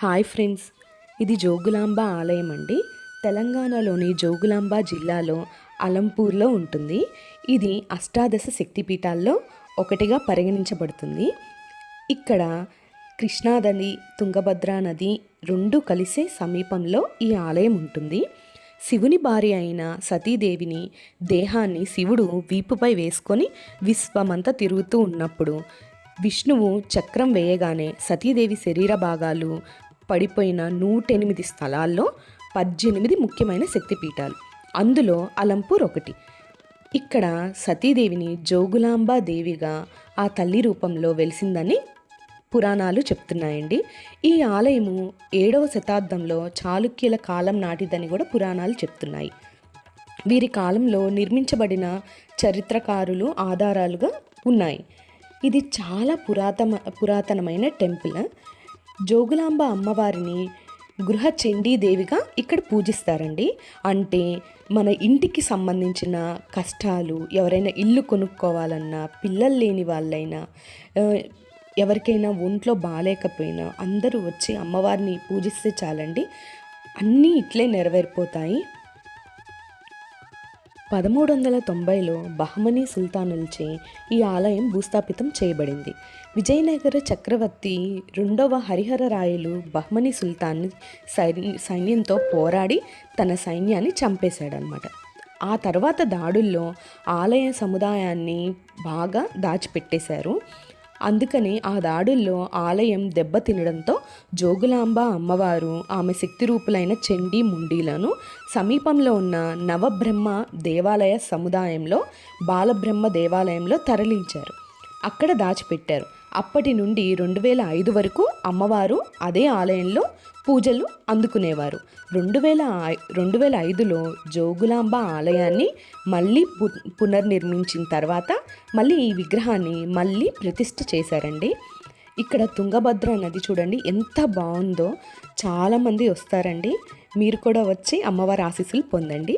Hi friends, ఇది జోగులాంబ ఆలయం అండి. తెలంగాణలోని జోగులాంబ జిల్లాలో అలంపూర్లో ఉంటుంది. ఇది అష్టాదశ శక్తిపీఠాల్లో ఒకటిగా పరిగణించబడుతుంది. ఇక్కడ కృష్ణానది, తుంగభద్రా నది రెండు కలిసే సమీపంలో ఈ ఆలయం ఉంటుంది. శివుని భార్య అయిన సతీదేవిని దేహాన్ని శివుడు వీపుపై వేసుకొని విశ్వమంతా తిరుగుతూ ఉన్నప్పుడు విష్ణువు చక్రం వేయగానే సతీదేవి శరీర భాగాలు పడిపోయిన 108 స్థలాల్లో 18 ముఖ్యమైన శక్తిపీఠాలు, అందులో అలంపూర్ ఒకటి. ఇక్కడ సతీదేవిని జోగులాంబ దేవిగా ఆ తల్లి రూపంలో వెలిసిందని పురాణాలు చెప్తున్నాయండి. ఈ ఆలయము 7వ శతాబ్దంలో చాళుక్యుల కాలం నాటిదని కూడా పురాణాలు చెప్తున్నాయి. వీరి కాలంలో నిర్మించబడిన చరిత్రకారులు ఆధారాలుగా ఉన్నాయి. ఇది చాలా పురాతనమైన టెంపుల్. జోగులాంబ అమ్మవారిని గృహ చండీదేవిగా ఇక్కడ పూజిస్తారండి. అంటే మన ఇంటికి సంబంధించిన కష్టాలు, ఎవరైనా ఇల్లు కొనుక్కోవాలన్నా, పిల్లలు లేని వాళ్ళైనా, ఎవరికైనా ఒంట్లో బాగాలేకపోయినా అందరూ వచ్చి అమ్మవారిని పూజిస్తే చాలండి, అన్నీ ఇట్లే నెరవేరిపోతాయి. 1390లో బహమనీ సుల్తానులచే ఈ ఆలయం భూస్థాపితం చేయబడింది. విజయనగర చక్రవర్తి 2వ హరిహరరాయలు బహమనీ సుల్తాన్ సైన్యంతో పోరాడి తన సైన్యాన్ని చంపేశాడనమాట. ఆ తర్వాత దాడుల్లో ఆలయ సముదాయాన్ని బాగా దాచిపెట్టేశారు. అందుకని ఆ దాడుల్లో ఆలయం దెబ్బతినడంతో జోగులాంబ అమ్మవారు ఆమె శక్తి రూపులైన చండీ ముండీలను సమీపంలో ఉన్న నవబ్రహ్మ దేవాలయ సముదాయంలో బాలబ్రహ్మ దేవాలయంలో తరలించారు. అక్కడ దాచిపెట్టారు. అప్పటి నుండి 2005 వరకు అమ్మవారు అదే ఆలయంలో పూజలు అందుకునేవారు. 2005లో జోగులాంబ ఆలయాన్ని మళ్ళీ పునర్నిర్మించిన తర్వాత మళ్ళీ ఈ విగ్రహాన్ని మళ్ళీ ప్రతిష్ఠ చేశారండి. ఇక్కడ తుంగభద్ర నది చూడండి ఎంత బాగుందో. చాలామంది వస్తారండి. మీరు కూడా వచ్చి అమ్మవారి ఆశీస్సులు పొందండి.